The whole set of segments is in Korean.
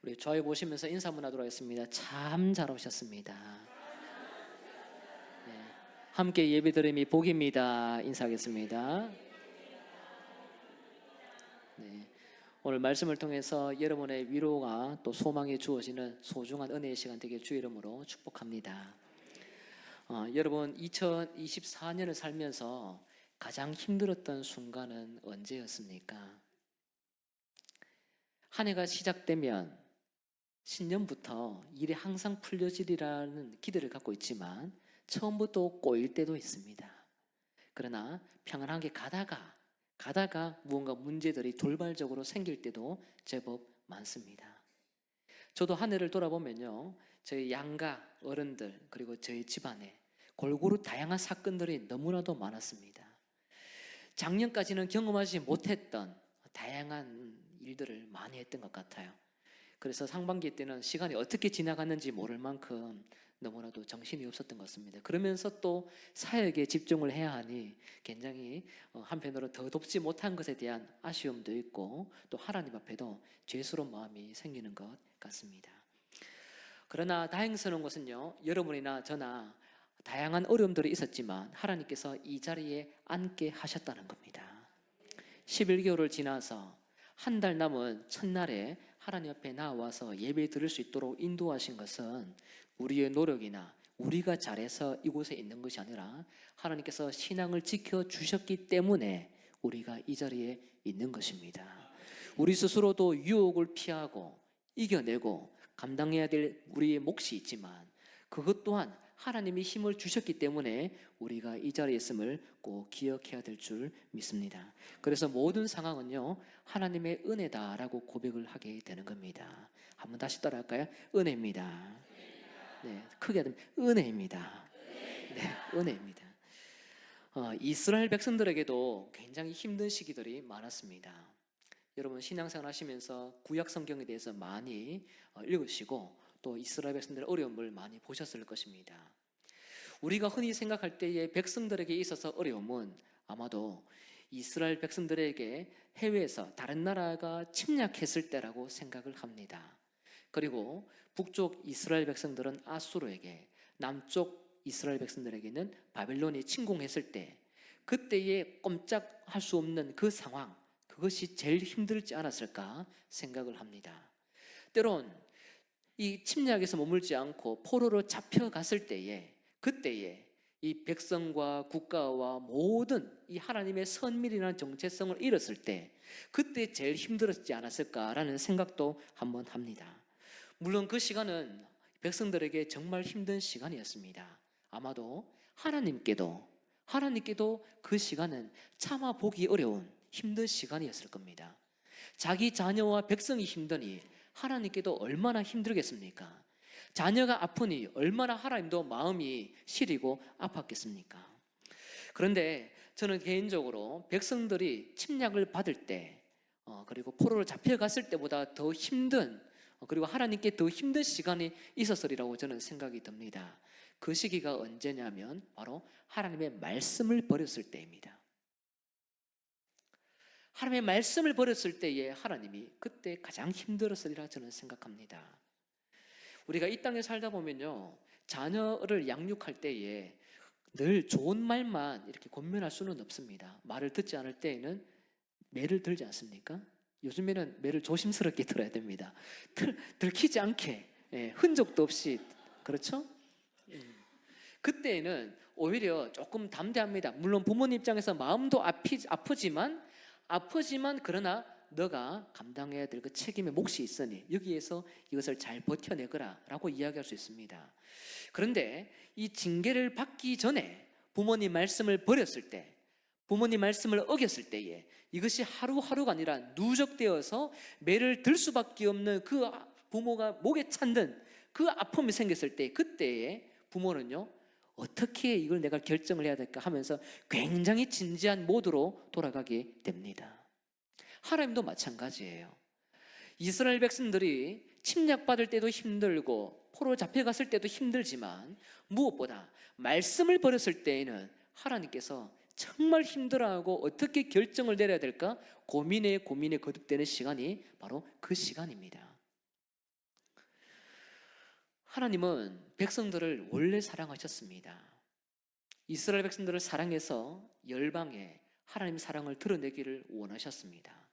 우리 좌에 보시면서 인사 한번 하도록 하겠습니다. 참 잘 오셨습니다. 네, 함께 예배드림이 복입니다. 인사하겠습니다. 네, 오늘 말씀을 통해서 여러분의 위로가 또 소망이 주어지는 소중한 은혜의 시간 되길 주 이름으로 축복합니다. 여러분 2024년을 살면서 가장 힘들었던 순간은 언제였습니까? 한 해가 시작되면 신년부터 일이 항상 풀려지리라는 기대를 갖고 있지만 처음부터 꼬일 때도 있습니다. 그러나 평안하게 가다가 무언가 문제들이 돌발적으로 생길 때도 제법 많습니다. 저도 한 해를 돌아보면요, 저희 양가 어른들 그리고 저희 집안에 골고루 다양한 사건들이 너무나도 많았습니다. 작년까지는 경험하지 못했던 다양한 일들을 많이 했던 것 같아요. 그래서 상반기 때는 시간이 어떻게 지나갔는지 모를 만큼 너무나도 정신이 없었던 것 같습니다. 그러면서 또 사역에 집중을 해야 하니 굉장히 한편으로 더 돕지 못한 것에 대한 아쉬움도 있고 또 하나님 앞에도 죄스러운 마음이 생기는 것 같습니다. 그러나 다행스러운 것은요, 여러분이나 저나 다양한 어려움들이 있었지만 하나님께서 이 자리에 앉게 하셨다는 겁니다. 11개월을 지나서 한 달 남은 첫날에 하나님 앞에 나와서 예배 드릴 수 있도록 인도하신 것은 우리의 노력이나 우리가 잘해서 이곳에 있는 것이 아니라 하나님께서 신앙을 지켜주셨기 때문에 우리가 이 자리에 있는 것입니다. 우리 스스로도 유혹을 피하고 이겨내고 감당해야 될 우리의 몫이 있지만 그것 또한 하나님이 힘을 주셨기 때문에 우리가 이 자리에 있음을 꼭 기억해야 될 줄 믿습니다. 그래서 모든 상황은요, 하나님의 은혜다라고 고백을 하게 되는 겁니다. 한번 다시 따라할까요? 은혜입니다. 네, 크게 하면 은혜입니다. 네, 은혜입니다. 이스라엘 백성들에게도 굉장히 힘든 시기들이 많았습니다. 여러분 신앙생활 하시면서 구약 성경에 대해서 많이 읽으시고 또 이스라엘 백성들의 어려움을 많이 보셨을 것입니다. 우리가 흔히 생각할 때의 백성들에게 있어서 어려움은 아마도 이스라엘 백성들에게 해외에서 다른 나라가 침략했을 때라고 생각을 합니다. 그리고 북쪽 이스라엘 백성들은 아수르에게, 남쪽 이스라엘 백성들에게는 바벨론이 침공했을 때 그때에 꼼짝할 수 없는 그 상황, 그것이 제일 힘들지 않았을까 생각을 합니다. 때론 이 침략에서 머물지 않고 포로로 잡혀갔을 때에 그때에 이 백성과 국가와 모든 이 하나님의 선밀이라는 정체성을 잃었을 때 그때 제일 힘들었지 않았을까라는 생각도 한번 합니다. 물론 그 시간은 백성들에게 정말 힘든 시간이었습니다. 아마도 하나님께도 그 시간은 참아 보기 어려운 힘든 시간이었을 겁니다. 자기 자녀와 백성이 힘드니 하나님께도 얼마나 힘들겠습니까? 자녀가 아프니 얼마나 하나님도 마음이 시리고 아팠겠습니까? 그런데 저는 개인적으로 백성들이 침략을 받을 때 그리고 포로로 잡혀갔을 때보다 더 힘든 그리고 하나님께 더 힘든 시간이 있었으리라고 저는 생각이 듭니다. 그 시기가 언제냐면 바로 하나님의 말씀을 버렸을 때입니다. 하나님의 말씀을 버렸을 때에 하나님이 그때 가장 힘들었으리라 저는 생각합니다. 우리가 이 땅에 살다 보면요, 자녀를 양육할 때에 늘 좋은 말만 이렇게 권면할 수는 없습니다. 말을 듣지 않을 때에는 매를 들지 않습니까? 요즘에는 매를 조심스럽게 들어야 됩니다. 들키지 않게, 흔적도 없이, 그렇죠? 그때에는 오히려 조금 담대합니다. 물론 부모님 입장에서 마음도 아프지만 그러나 너가 감당해야 될 그 책임의 몫이 있으니 여기에서 이것을 잘 버텨내거라 라고 이야기할 수 있습니다. 그런데 이 징계를 받기 전에 부모님 말씀을 버렸을 때, 부모님 말씀을 어겼을 때에 이것이 하루하루가 아니라 누적되어서 매를 들 수밖에 없는 그 부모가 목에 찬든 그 아픔이 생겼을 때 그때에 부모는요, 어떻게 이걸 내가 결정을 해야 될까 하면서 굉장히 진지한 모드로 돌아가게 됩니다. 하나님도 마찬가지예요. 이스라엘 백성들이 침략받을 때도 힘들고 포로 잡혀갔을 때도 힘들지만 무엇보다 말씀을 버렸을 때에는 하나님께서 정말 힘들어하고 어떻게 결정을 내려야 될까 고민에 거듭되는 시간이 바로 그 시간입니다. 하나님은 백성들을 원래 사랑하셨습니다. 이스라엘 백성들을 사랑해서 열방에 하나님의 사랑을 드러내기를 원하셨습니다.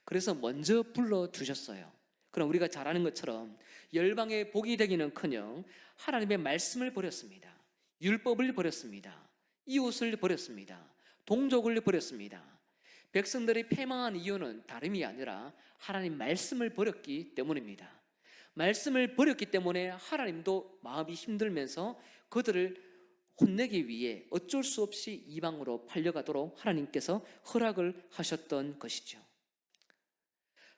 그래서 먼저 불러두셨어요. 그럼 우리가 잘 아는 것처럼 열방의 복이 되기는커녕 하나님의 말씀을 버렸습니다. 율법을 버렸습니다. 이웃을 버렸습니다. 동족을 버렸습니다. 백성들이 패망한 이유는 다름이 아니라 하나님 말씀을 버렸기 때문입니다. 말씀을 버렸기 때문에 하나님도 마음이 힘들면서 그들을 혼내기 위해 어쩔 수 없이 이방으로 팔려가도록 하나님께서 허락을 하셨던 것이죠.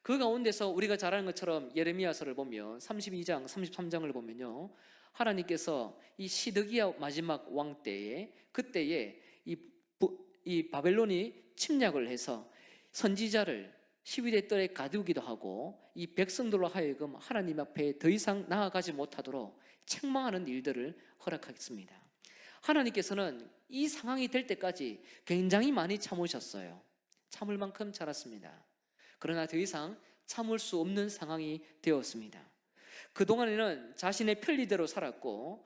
그 가운데서 우리가 잘 아는 것처럼 예레미야서를 보면 32장, 33장을 보면요, 하나님께서 이 시드기야 마지막 왕 때에, 그때에 이 바벨론이 침략을 해서 선지자를 시위대 뜰에 가두기도 하고 이 백성들로 하여금 하나님 앞에 더 이상 나아가지 못하도록 책망하는 일들을 허락하겠습니다. 하나님께서는 이 상황이 될 때까지 굉장히 많이 참으셨어요. 참을 만큼 참았습니다. 그러나 더 이상 참을 수 없는 상황이 되었습니다. 그동안에는 자신의 편리대로 살았고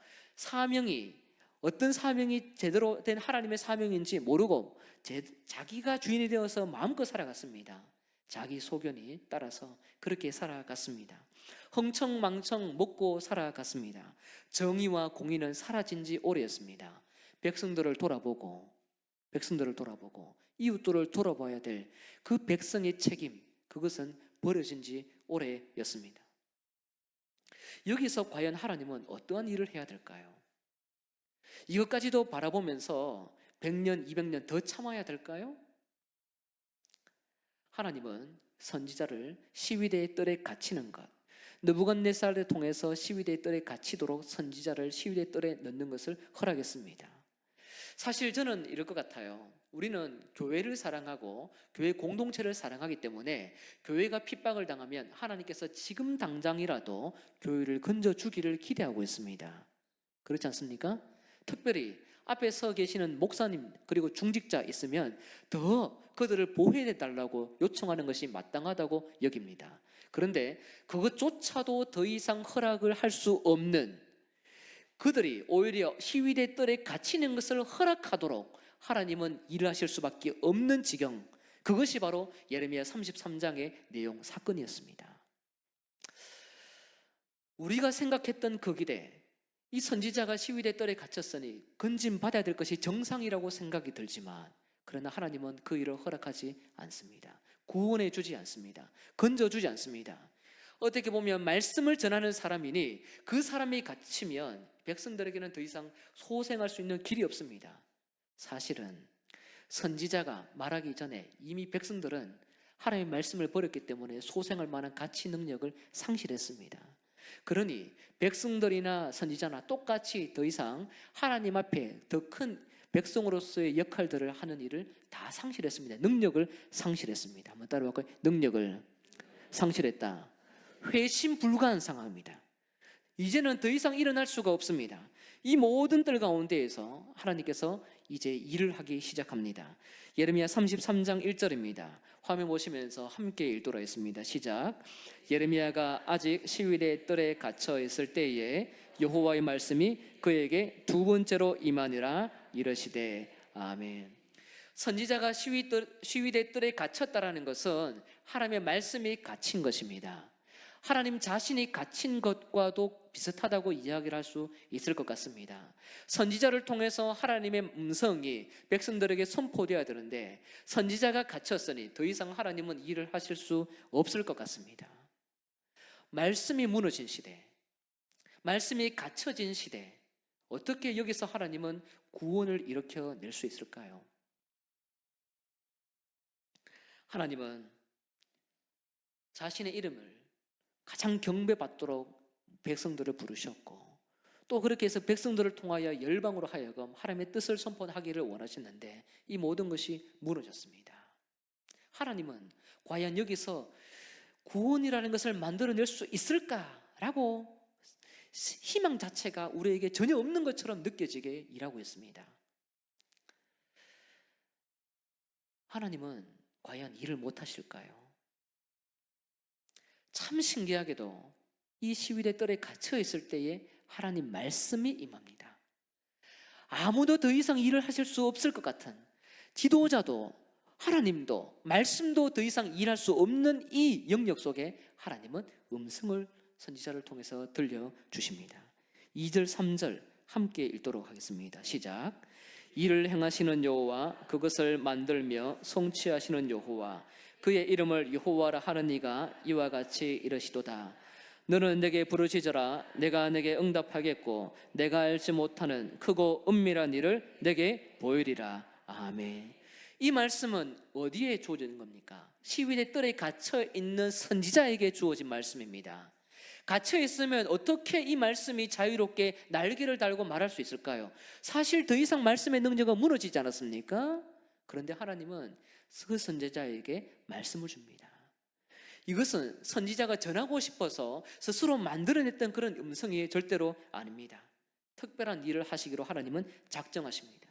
어떤 사명이 제대로 된 하나님의 사명인지 모르고 자기가 주인이 되어서 마음껏 살아갔습니다. 자기 소견이 따라서 그렇게 살아갔습니다. 흥청망청 먹고 살아갔습니다. 정의와 공의는 사라진 지 오래였습니다. 백성들을 돌아보고 이웃들을 돌아봐야 될 그 백성의 책임, 그것은 버려진 지 오래였습니다. 여기서 과연 하나님은 어떠한 일을 해야 될까요? 이것까지도 바라보면서 100년, 200년 더 참아야 될까요? 하나님은 선지자를 시위대의 뜰에 갇히는 것, 느부갓네살을 통해서 시위대의 뜰에 갇히도록 선지자를 시위대의 뜰에 넣는 것을 허락했습니다. 사실 저는 이럴 것 같아요. 우리는 교회를 사랑하고 교회 공동체를 사랑하기 때문에 교회가 핍박을 당하면 하나님께서 지금 당장이라도 교회를 건져주기를 기대하고 있습니다. 그렇지 않습니까? 특별히 앞에 서 계시는 목사님 그리고 중직자 있으면 더 그들을 보호해달라고 요청하는 것이 마땅하다고 여깁니다. 그런데 그것조차도 더 이상 허락을 할 수 없는 그들이 오히려 시위대 뜰에 갇히는 것을 허락하도록 하나님은 일을 하실 수밖에 없는 지경, 그것이 바로 예레미야 33장의 내용 사건이었습니다. 우리가 생각했던 그 길에 이 선지자가 시위대 뜰에 갇혔으니 건짐받아야 될 것이 정상이라고 생각이 들지만, 그러나 하나님은 그 일을 허락하지 않습니다. 구원해 주지 않습니다. 건져주지 않습니다. 어떻게 보면 말씀을 전하는 사람이니 그 사람이 갇히면 백성들에게는 더 이상 소생할 수 있는 길이 없습니다. 사실은 선지자가 말하기 전에 이미 백성들은 하나님의 말씀을 버렸기 때문에 소생할 만한 가치 능력을 상실했습니다. 그러니 백성들이나 선지자나 똑같이 더 이상 하나님 앞에 더 큰 백성으로서의 역할들을 하는 일을 다 상실했습니다. 능력을 상실했습니다. 한번 따라볼까요? 능력을 상실했다. 회심 불가한 상황입니다. 이제는 더 이상 일어날 수가 없습니다. 이 모든 뜰 가운데에서 하나님께서 이제 일을 하기 시작합니다. 예레미야 33장 1절입니다. 화면 보시면서 함께 읽도록 하겠습니다. 시작. 예레미야가 아직 시위대 뜰에 갇혀 있을 때에 여호와의 말씀이 그에게 두 번째로 임하니라 이르시되 아멘. 선지자가 시위대 뜰에 갇혔다라는 것은 하나님의 말씀이 갇힌 것입니다. 하나님 자신이 갇힌 것과도 비슷하다고 이야기를 할 수 있을 것 같습니다. 선지자를 통해서 하나님의 음성이 백성들에게 선포되어야 되는데 선지자가 갇혔으니 더 이상 하나님은 일을 하실 수 없을 것 같습니다. 말씀이 무너진 시대, 말씀이 갇혀진 시대, 어떻게 여기서 하나님은 구원을 일으켜낼 수 있을까요? 하나님은 자신의 이름을 가장 경배받도록 백성들을 부르셨고, 또 그렇게 해서 백성들을 통하여 열방으로 하여금 하나님의 뜻을 선포하기를 원하셨는데 이 모든 것이 무너졌습니다. 하나님은 과연 여기서 구원이라는 것을 만들어낼 수 있을까라고 희망 자체가 우리에게 전혀 없는 것처럼 느껴지게 일하고 있습니다. 하나님은 과연 일을 못하실까요? 참 신기하게도 이 시위대 뜰에 갇혀 있을 때에 하나님 말씀이 임합니다. 아무도 더 이상 일을 하실 수 없을 것 같은, 지도자도 하나님도 말씀도 더 이상 일할 수 없는 이 영역 속에 하나님은 음성을 선지자를 통해서 들려주십니다. 2절 3절 함께 읽도록 하겠습니다. 시작. 이를 행하시는 여호와, 그것을 만들며 성취하시는 여호와, 그의 이름을 여호와라 하는 이가 이와 같이 이르시도다. 너는 내게 부르짖어라. 내가 내게 응답하겠고 내가 알지 못하는 크고 은밀한 일을 내게 보이리라. 아멘. 이 말씀은 어디에 주어진 겁니까? 시위대 뜰에 갇혀 있는 선지자에게 주어진 말씀입니다. 갇혀 있으면 어떻게 이 말씀이 자유롭게 날개를 달고 말할 수 있을까요? 사실 더 이상 말씀의 능력은 무너지지 않았습니까? 그런데 하나님은 그 선지자에게 말씀을 줍니다. 이것은 선지자가 전하고 싶어서 스스로 만들어냈던 그런 음성이 절대로 아닙니다. 특별한 일을 하시기로 하나님은 작정하십니다.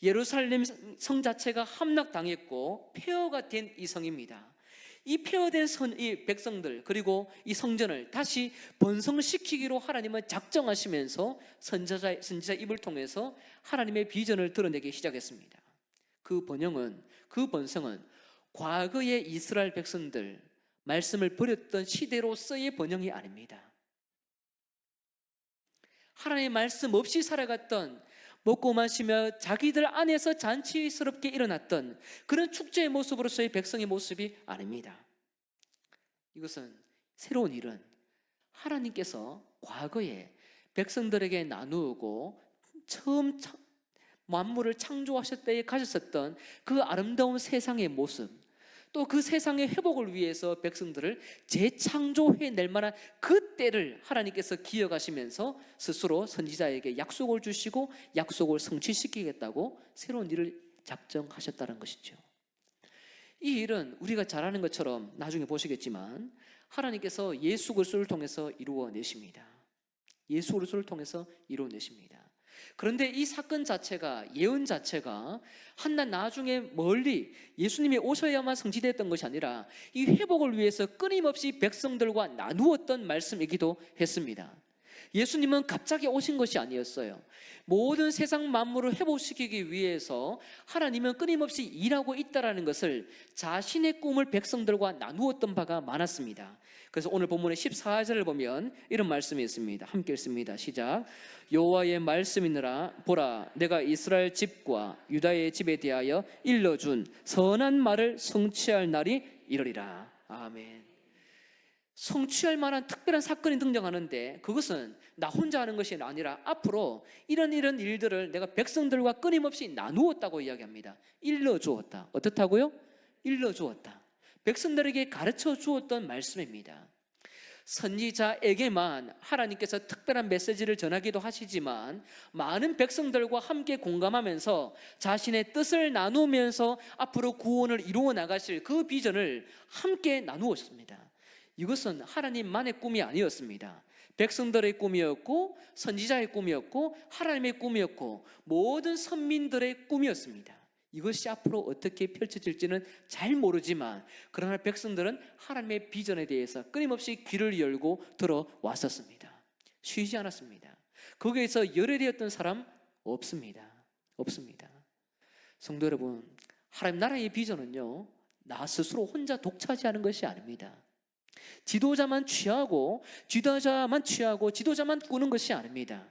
예루살렘 성 자체가 함락당했고 폐허가 된 이 성입니다. 이 폐허된 이 백성들 그리고 이 성전을 다시 번성시키기로 하나님은 작정하시면서 선지자 입을 통해서 하나님의 비전을 드러내기 시작했습니다. 그 번성은 과거의 이스라엘 백성들 말씀을 버렸던 시대로서의 번영이 아닙니다. 하나님의 말씀 없이 살아갔던, 먹고 마시며 자기들 안에서 잔치스럽게 일어났던 그런 축제의 모습으로서의 백성의 모습이 아닙니다. 이것은 새로운 일은 하나님께서 과거에 백성들에게 나누고 처음 만물을 창조하실 때에 가졌었던 그 아름다운 세상의 모습, 또 그 세상의 회복을 위해서 백성들을 재창조해낼 만한 그 때를 하나님께서 기억하시면서 스스로 선지자에게 약속을 주시고 약속을 성취시키겠다고 새로운 일을 작정하셨다는 것이죠. 이 일은 우리가 잘 아는 것처럼 나중에 보시겠지만 하나님께서 예수 그리스도를 통해서 이루어내십니다. 예수 그리스도를 통해서 이루어내십니다. 그런데 이 사건 자체가, 예언 자체가 한낱 나중에 멀리 예수님이 오셔야만 성취됐던 것이 아니라 이 회복을 위해서 끊임없이 백성들과 나누었던 말씀이기도 했습니다. 예수님은 갑자기 오신 것이 아니었어요. 모든 세상 만물을 회복시키기 위해서 하나님은 끊임없이 일하고 있다는 것을 자신의 꿈을 백성들과 나누었던 바가 많았습니다. 그래서 오늘 본문의 14절을 보면 이런 말씀이 있습니다. 함께 읽습니다. 시작. 여호와의 말씀이니라. 보라, 내가 이스라엘 집과 유다의 집에 대하여 일러준 선한 말을 성취할 날이 이르리라. 아멘. 성취할 만한 특별한 사건이 등장하는데 그것은 나 혼자 하는 것이 아니라 앞으로 이런 일들을 내가 백성들과 끊임없이 나누었다고 이야기합니다. 일러주었다. 어떻다고요? 일러주었다. 백성들에게 가르쳐 주었던 말씀입니다. 선지자에게만 하나님께서 특별한 메시지를 전하기도 하시지만 많은 백성들과 함께 공감하면서 자신의 뜻을 나누면서 앞으로 구원을 이루어 나가실 그 비전을 함께 나누었습니다. 이것은 하나님만의 꿈이 아니었습니다. 백성들의 꿈이었고 선지자의 꿈이었고 하나님의 꿈이었고 모든 선민들의 꿈이었습니다. 이것이 앞으로 어떻게 펼쳐질지는 잘 모르지만 그러나 백성들은 하나님의 비전에 대해서 끊임없이 귀를 열고 들어왔었습니다. 쉬지 않았습니다. 거기에서 열애되었던 사람 없습니다. 성도 여러분, 하나님 나라의 비전은요, 나 스스로 혼자 독차지하는 것이 아닙니다. 지도자만 취하고 지도자만 꾸는 것이 아닙니다.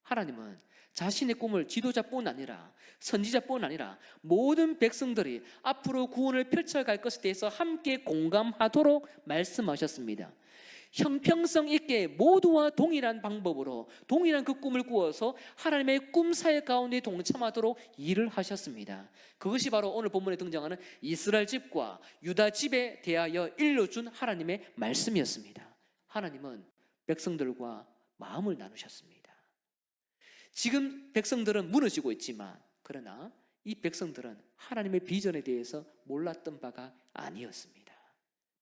하나님은 자신의 꿈을 지도자뿐 아니라 선지자뿐 아니라 모든 백성들이 앞으로 구원을 펼쳐갈 것에 대해서 함께 공감하도록 말씀하셨습니다. 형평성 있게 모두와 동일한 방법으로 동일한 그 꿈을 꾸어서 하나님의 꿈사역 가운데 동참하도록 일을 하셨습니다. 그것이 바로 오늘 본문에 등장하는 이스라엘 집과 유다 집에 대하여 일러준 하나님의 말씀이었습니다. 하나님은 백성들과 마음을 나누셨습니다. 지금 백성들은 무너지고 있지만 그러나 이 백성들은 하나님의 비전에 대해서 몰랐던 바가 아니었습니다.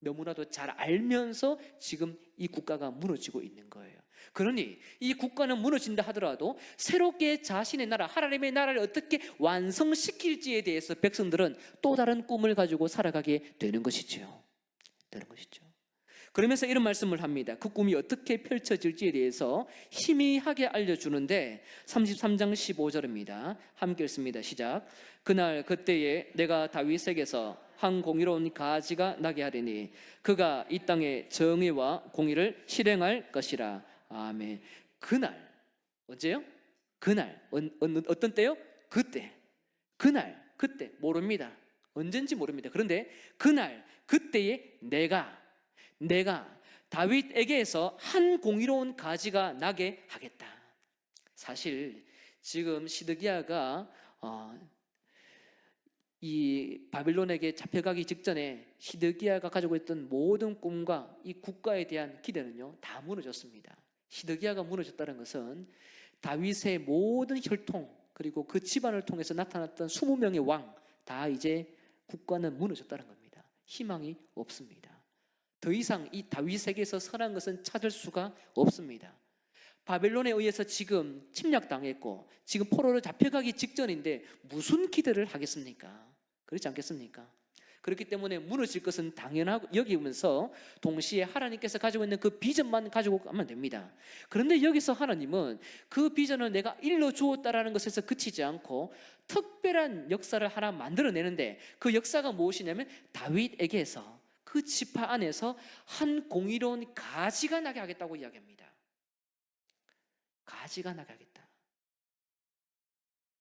너무나도 잘 알면서 지금 이 국가가 무너지고 있는 거예요. 그러니 이 국가는 무너진다 하더라도 새롭게 자신의 나라, 하나님의 나라를 어떻게 완성시킬지에 대해서 백성들은 또 다른 꿈을 가지고 살아가게 되는 것이죠. 그러면서 이런 말씀을 합니다. 그 꿈이 어떻게 펼쳐질지에 대해서 희미하게 알려주는데 33장 15절입니다. 함께 읽습니다. 시작. 그날 그때에 내가 다윗에게서 한 공의로운 가지가 나게 하리니 그가 이 땅에 정의와 공의를 실행할 것이라. 아멘. 그날, 언제요? 그날, 어떤 때요? 그때. 그날, 그때 모릅니다. 언젠지 모릅니다. 그런데 그날, 그때에 내가 다윗에게서 한 공의로운 가지가 나게 하겠다. 사실 지금 시드기야가 이 바빌론에게 잡혀가기 직전에 시드기야가 가지고 있던 모든 꿈과 이 국가에 대한 기대는요 다 무너졌습니다. 시드기야가 무너졌다는 것은 다윗의 모든 혈통 그리고 그 집안을 통해서 나타났던 20명의 왕 다 이제 국가는 무너졌다는 겁니다. 희망이 없습니다. 더 이상 이 다윗에게서 선한 것은 찾을 수가 없습니다. 바벨론에 의해서 지금 침략당했고 지금 포로로 잡혀가기 직전인데 무슨 기대를 하겠습니까? 그렇지 않겠습니까? 그렇기 때문에 무너질 것은 당연하고 여기면서 동시에 하나님께서 가지고 있는 그 비전만 가지고 가면 됩니다. 그런데 여기서 하나님은 그 비전을 내가 일러주었다라는 것에서 그치지 않고 특별한 역사를 하나 만들어내는데 그 역사가 무엇이냐면 다윗에게서 그 지파 안에서 한 공의로운 가지가 나게 하겠다고 이야기합니다. 가지가 나게 하겠다.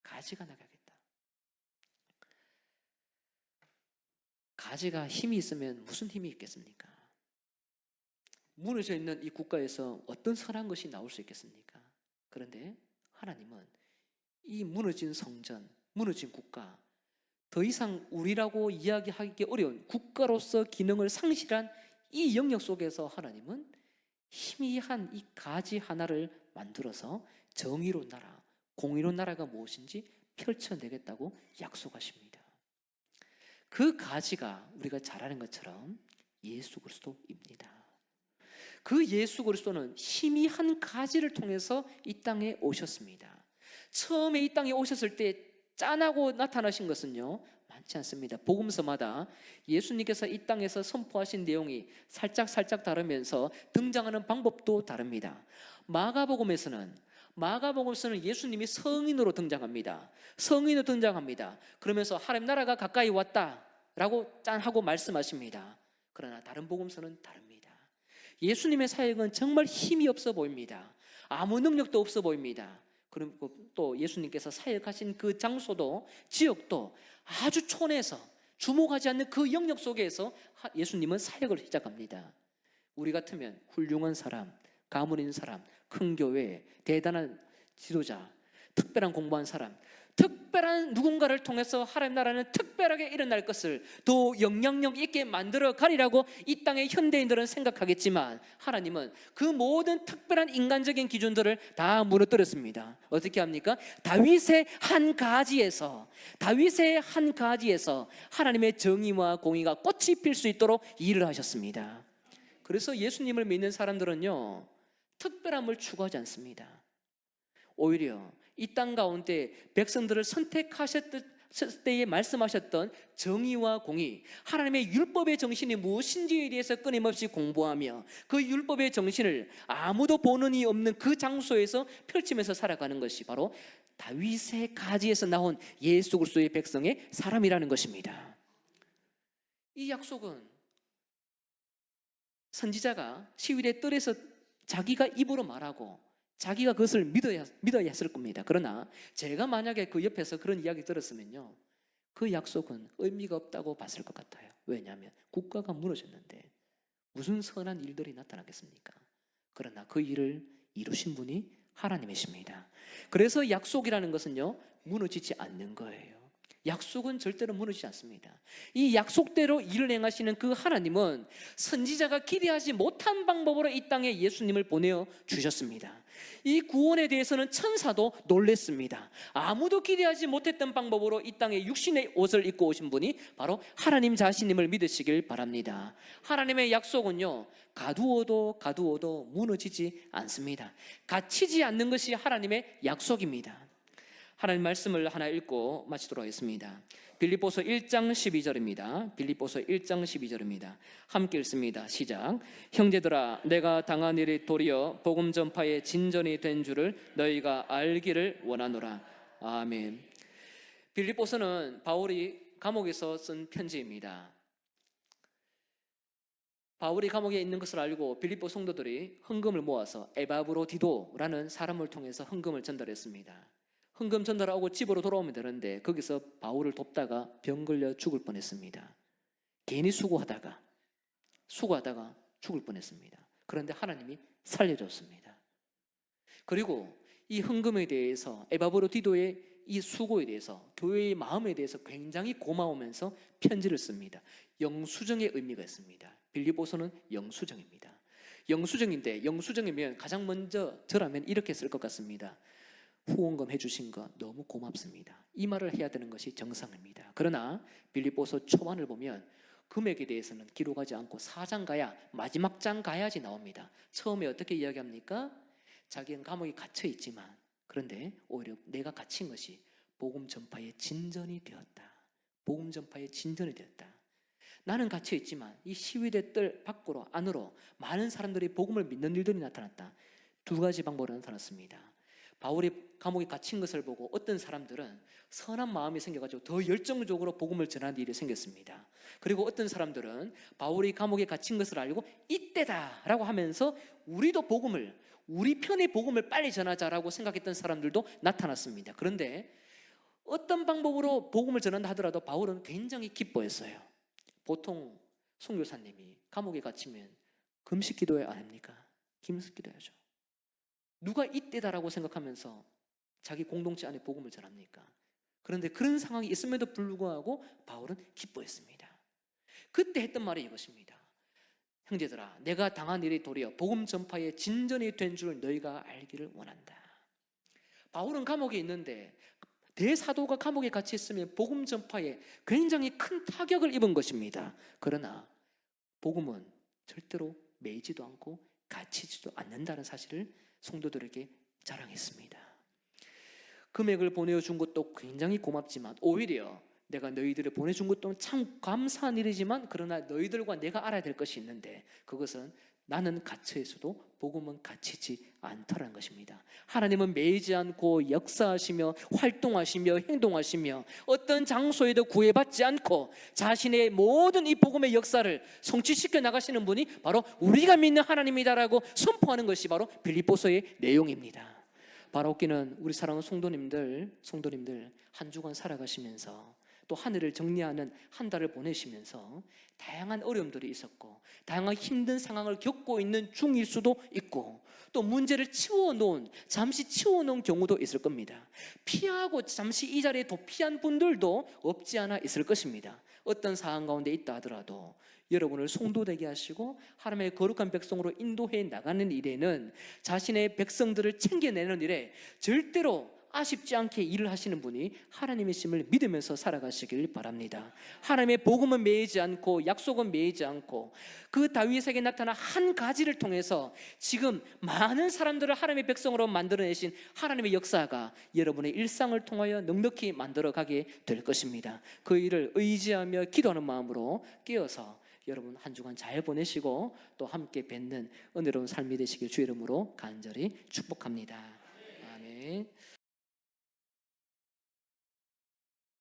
가지가 나게 하겠다. 가지가 힘이 있으면 무슨 힘이 있겠습니까? 무너져 있는 이 국가에서 어떤 선한 것이 나올 수 있겠습니까? 그런데 하나님은 이 무너진 성전, 무너진 국가, 더 이상 우리라고 이야기하기 어려운 국가로서 기능을 상실한 이 영역 속에서 하나님은 희미한 이 가지 하나를 만들어서 정의로운 나라, 공의로운 나라가 무엇인지 펼쳐내겠다고 약속하십니다. 그 가지가 우리가 잘 아는 것처럼 예수 그리스도입니다. 그 예수 그리스도는 희미한 가지를 통해서 이 땅에 오셨습니다. 처음에 이 땅에 오셨을 때 짠하고 나타나신 것은요 많지 않습니다. 복음서마다 예수님께서 이 땅에서 선포하신 내용이 살짝 다르면서 등장하는 방법도 다릅니다. 마가복음에서는 예수님이 성인으로 등장합니다. 그러면서 하나님 나라가 가까이 왔다라고 짠하고 말씀하십니다. 그러나 다른 복음서는 다릅니다. 예수님의 사역은 정말 힘이 없어 보입니다. 아무 능력도 없어 보입니다. 그리고 또 예수님께서 사역하신 그 장소도 지역도 아주 촌에서 주목하지 않는 그 영역 속에서 예수님은 사역을 시작합니다. 우리 같으면 훌륭한 사람, 가문 있는 사람, 큰 교회, 대단한 지도자, 특별한 공부한 사람, 특별한 누군가를 통해서 하나님 나라는 특별하게 일어날 것을 더 영향력 있게 만들어 가리라고 이 땅의 현대인들은 생각하겠지만 하나님은 그 모든 특별한 인간적인 기준들을 다 무너뜨렸습니다. 어떻게 합니까? 다윗의 한 가지에서 하나님의 정의와 공의가 꽃이 필 수 있도록 일을 하셨습니다. 그래서 예수님을 믿는 사람들은요 특별함을 추구하지 않습니다. 오히려 이 땅 가운데 백성들을 선택하셨을 때에 말씀하셨던 정의와 공의, 하나님의 율법의 정신이 무엇인지에 대해서 끊임없이 공부하며 그 율법의 정신을 아무도 보는 이 없는 그 장소에서 펼치면서 살아가는 것이 바로 다윗의 가지에서 나온 예수 그리스도의 백성의 사람이라는 것입니다. 이 약속은 선지자가 시위의 뜰에서 자기가 입으로 말하고 자기가 그것을 믿어야 했을 겁니다. 그러나 제가 만약에 그 옆에서 그런 이야기 들었으면요 그 약속은 의미가 없다고 봤을 것 같아요. 왜냐하면 국가가 무너졌는데 무슨 선한 일들이 나타나겠습니까? 그러나 그 일을 이루신 분이 하나님이십니다. 그래서 약속이라는 것은요 무너지지 않는 거예요. 약속은 절대로 무너지지 않습니다. 이 약속대로 일을 행하시는 그 하나님은 선지자가 기대하지 못한 방법으로 이 땅에 예수님을 보내어 주셨습니다. 이 구원에 대해서는 천사도 놀랬습니다. 아무도 기대하지 못했던 방법으로 이 땅에 육신의 옷을 입고 오신 분이 바로 하나님 자신임을 믿으시길 바랍니다. 하나님의 약속은요 가두어도 무너지지 않습니다. 갇히지 않는 것이 하나님의 약속입니다. 하나님 말씀을 하나 읽고 마치도록 하겠습니다. 빌립보서 1장 12절입니다. 빌립보서 1장 12절입니다. 함께 읽습니다. 시작. 형제들아, 내가 당한 일이 도리어 복음 전파의 진전이 된 줄을 너희가 알기를 원하노라. 아멘. 빌립보서는 바울이 감옥에서 쓴 편지입니다. 바울이 감옥에 있는 것을 알고 빌립보 성도들이 헌금을 모아서 에바브로디도라는 사람을 통해서 헌금을 전달했습니다. 헌금 전달하고 집으로 돌아오면 되는데 거기서 바울을 돕다가 병 걸려 죽을 뻔했습니다. 괜히 수고하다가 죽을 뻔했습니다. 그런데 하나님이 살려줬습니다. 그리고 이 헌금에 대해서 에바브로디도의 이 수고에 대해서 교회의 마음에 대해서 굉장히 고마우면서 편지를 씁니다. 영수증의 의미가 있습니다. 빌립보서는 영수증입니다. 영수증인데 영수증이면 가장 먼저 저라면 이렇게 쓸 것 같습니다. 후원금 해주신 거 너무 고맙습니다. 이 말을 해야 되는 것이 정상입니다. 그러나 빌립보서 초반을 보면 금액에 대해서는 기록하지 않고 4장 가야 마지막 장 가야지 나옵니다. 처음에 어떻게 이야기합니까? 자기는 감옥에 갇혀 있지만 그런데 오히려 내가 갇힌 것이 복음 전파의 진전이 되었다. 복음 전파의 진전이 되었다. 나는 갇혀 있지만 이 시위대 뜰 밖으로 안으로 많은 사람들이 복음을 믿는 일들이 나타났다. 두 가지 방법으로 나타났습니다. 바울이 감옥에 갇힌 것을 보고 어떤 사람들은 선한 마음이 생겨가지고 더 열정적으로 복음을 전하는 일이 생겼습니다. 그리고 어떤 사람들은 바울이 감옥에 갇힌 것을 알고 이때다라고 하면서 우리 편의 복음을 빨리 전하자라고 생각했던 사람들도 나타났습니다. 그런데 어떤 방법으로 복음을 전한다 하더라도 바울은 굉장히 기뻐했어요. 보통 선교사님이 감옥에 갇히면 금식 기도회 안 합니까? 금식 기도해야죠. 누가 이때다라고 생각하면서 자기 공동체 안에 복음을 전합니까? 그런데 그런 상황이 있음에도 불구하고 바울은 기뻐했습니다. 그때 했던 말이 이것입니다. 형제들아, 내가 당한 일이 도리어 복음 전파의 진전이 된 줄 너희가 알기를 원한다. 바울은 감옥에 있는데 대사도가 감옥에 갇혀 있으면 복음 전파에 굉장히 큰 타격을 입은 것입니다. 그러나 복음은 절대로 매이지도 않고 갇히지도 않는다는 사실을 성도들에게 자랑했습니다. 금액을 보내준 것도 굉장히 고맙지만 오히려 내가 너희들을 보내준 것도 참 감사한 일이지만 그러나 너희들과 내가 알아야 될 것이 있는데 그것은 나는 갇혀 있어도 복음은 갇히지 않다라는 것입니다. 하나님은 매이지 않고 역사하시며 활동하시며 행동하시며 어떤 장소에도 구애받지 않고 자신의 모든 이 복음의 역사를 성취시켜 나가시는 분이 바로 우리가 믿는 하나님이다라고 선포하는 것이 바로 빌립보서의 내용입니다. 바라옵기는 우리 사랑하는 성도님들 한 주간 살아가시면서 또 하늘을 정리하는 한 달을 보내시면서 다양한 어려움들이 있었고 다양한 힘든 상황을 겪고 있는 중일 수도 있고 또 문제를 잠시 치워놓은 경우도 있을 겁니다. 피하고 잠시 이 자리에 도피한 분들도 없지 않아 있을 것입니다. 어떤 상황 가운데 있다 하더라도 여러분을 성도되게 하시고 하나님의 거룩한 백성으로 인도해 나가는 일에는 자신의 백성들을 챙겨내는 일에 절대로 아쉽지 않게 일을 하시는 분이 하나님이심을 믿으면서 살아가시길 바랍니다. 하나님의 복음은 매이지 않고 약속은 매이지 않고 그 다윗에게 나타난 한 가지를 통해서 지금 많은 사람들을 하나님의 백성으로 만들어내신 하나님의 역사가 여러분의 일상을 통하여 넉넉히 만들어가게 될 것입니다. 그 일을 의지하며 기도하는 마음으로 깨어서 여러분 한 주간 잘 보내시고 또 함께 뵙는 은혜로운 삶이 되시길 주의 이름으로 간절히 축복합니다. 아멘.